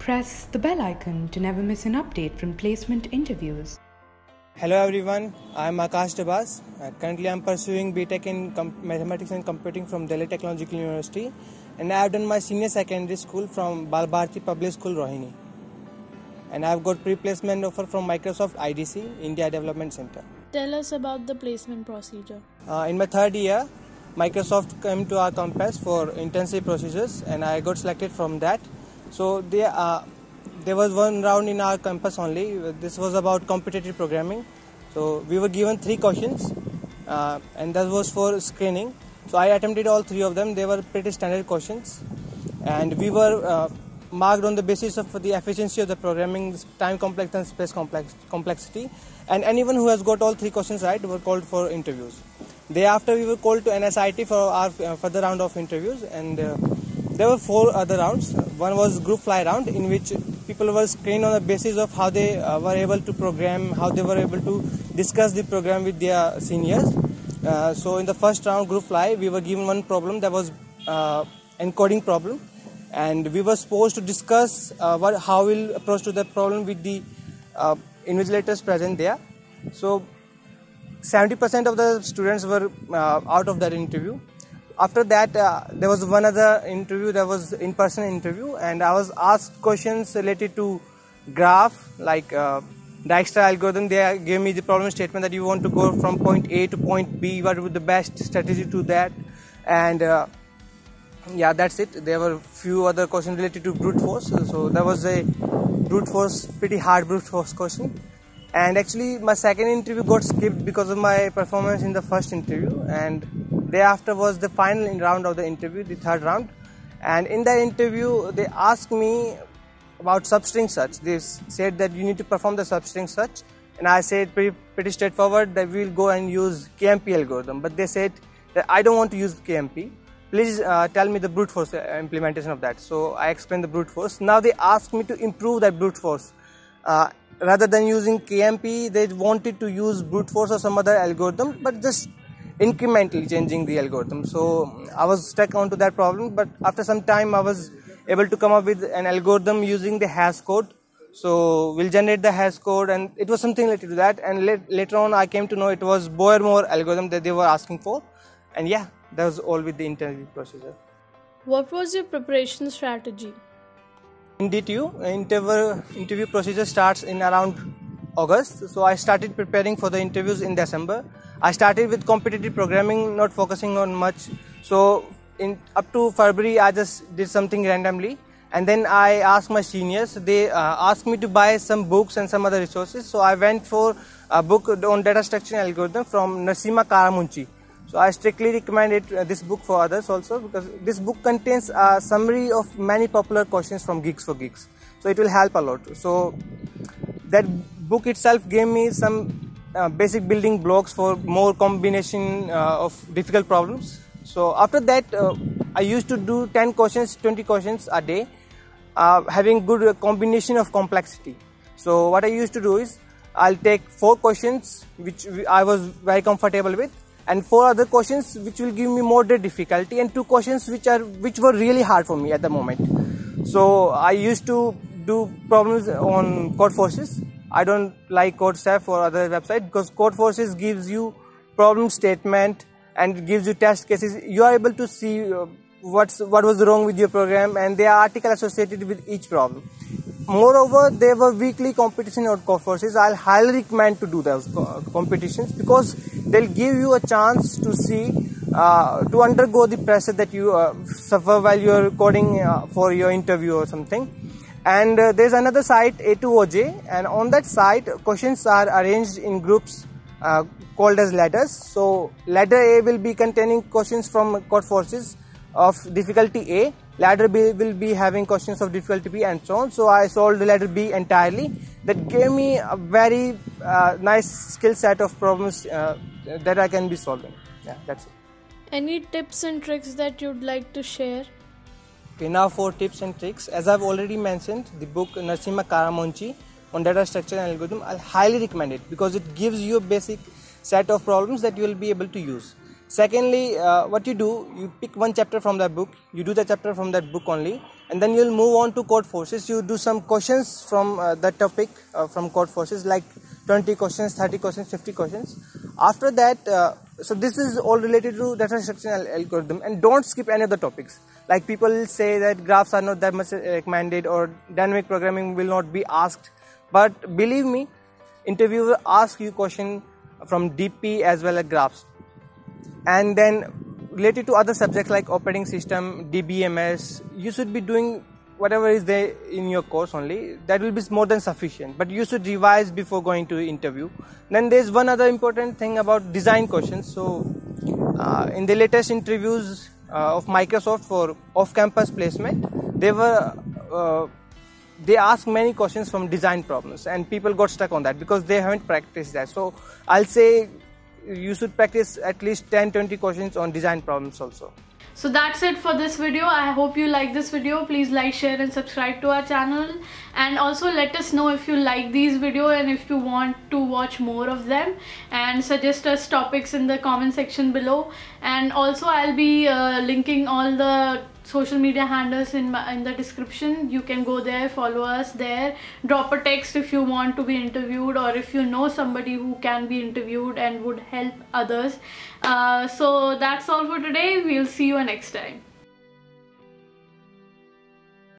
Press the bell icon to never miss an update from placement interviews. Hello everyone, I am Akash Dabas. Currently I am pursuing BTech in Mathematics and Computing from Delhi Technological University, and I have done my senior secondary school from Bal Bharati Public School, Rohini. And I have got pre-placement offer from Microsoft IDC, India Development Center. Tell us about the placement procedure. In my third year, Microsoft came to our campus for intensive procedures, and I got selected from that. So there was one round in our campus only. This was about competitive programming. So we were given 3 questions, and that was for screening. So I attempted all 3 of them. They were pretty standard questions, and we were marked on the basis of the efficiency of the programming, time complex and space complexity. And anyone who has got all 3 questions right were called for interviews. Thereafter, we were called to NSIT for our further round of interviews, and there were 4 other rounds. One was group fly round, in which people were screened on the basis of how they were able to program, how they were able to discuss the program with their seniors. So in the first round, group fly, we were given one problem that was encoding problem, and we were supposed to discuss how we'll approach to that problem with the invigilators present there. So 70% of the students were out of that interview. After that, there was one other interview, that was in-person interview, and I was asked questions related to graph, like Dijkstra algorithm. They gave me the problem statement that you want to go from point A to point B, what would be the best strategy to that, and yeah, that's it. There were few other questions related to brute force. So there was a brute force, pretty hard brute force question. And actually my second interview got skipped because of my performance in the first interview, and thereafter was the final round of the interview, the third round. And in that interview they asked me about substring search. They said that you need to perform the substring search, and I said pretty straightforward that we will go and use KMP algorithm. But they said that I don't want to use KMP. Please tell me the brute force implementation of that. So I explained the brute force. Now they asked me to improve that brute force. Rather than using KMP, they wanted to use brute force or some other algorithm, but just incrementally changing the algorithm. So I was stuck onto that problem, but after some time I was able to come up with an algorithm using the hash code. So we'll generate the hash code, and it was something related to that. And later on I came to know it was Boyer-Moore algorithm that they were asking for. And yeah, that was all with the interview procedure. What was your preparation strategy? In DTU, interview procedure starts in around August. So I started preparing for the interviews in December. I started with competitive programming, not focusing on much. So up to February, I just did something randomly. And then I asked my seniors, they asked me to buy some books and some other resources. So I went for a book on data structure and algorithm from Narasimha Karamunchi. So I strictly recommend this book for others also, because this book contains a summary of many popular questions from Geeks for Geeks. So it will help a lot. So that book itself gave me some basic building blocks for more combination of difficult problems. So after that, I used to do 10 questions, 20 questions a day, having good combination of complexity. So what I used to do is, I'll take 4 questions which I was very comfortable with, and 4 other questions which will give me moderate difficulty, and 2 questions which were really hard for me at the moment. So I used to do problems on Codeforces. I don't like CodeChef or other website, because Codeforces gives you problem statement and gives you test cases. You are able to see what was wrong with your program, and there are articles associated with each problem. Moreover, there were weekly competition on Codeforces. I'll highly recommend to do those competitions, because they'll give you a chance to see, to undergo the pressure that you suffer while you're coding for your interview or something. And there's another site, A2OJ, and on that site, questions are arranged in groups called as ladders. So ladder A will be containing questions from Codeforces of difficulty A. Ladder B will be having questions of difficulty B, and so on. So I solved the ladder B entirely. That gave me a very nice skill set of problems that I can be solving. Yeah, that's it. Any tips and tricks that you'd like to share? Okay, now for tips and tricks. As I've already mentioned, the book Narasimha Karamunchi on data structure and algorithm, I'll highly recommend it, because it gives you a basic set of problems that you will be able to use. Secondly, what you do, you pick one chapter from that book, you do the chapter from that book only, and then you'll move on to code forces. You do some questions from that topic from code forces, like 20 questions, 30 questions, 50 questions. After that, so this is all related to data structure algorithm, and don't skip any of the topics. Like people say that graphs are not that much recommended, or dynamic programming will not be asked, but believe me, interviewer ask you question from DP as well as graphs. And then related to other subjects like operating system, DBMS, you should be doing whatever is there in your course only. That will be more than sufficient, but you should revise before going to interview. Then there's one other important thing about design questions. So in the latest interviews of Microsoft for off-campus placement, they asked many questions from design problems, and people got stuck on that because they haven't practiced that. So I'll say you should practice at least 10-20 questions on design problems also. So that's it for this video. I hope you like this video. Please like, share and subscribe to our channel, and also let us know if you like these videos and if you want to watch more of them, and suggest us topics in the comment section below. And also I'll be linking all the social media handles in the description. You can go there, follow us there, drop a text if you want to be interviewed, or if you know somebody who can be interviewed and would help others. So that's all for today. We'll see you next time.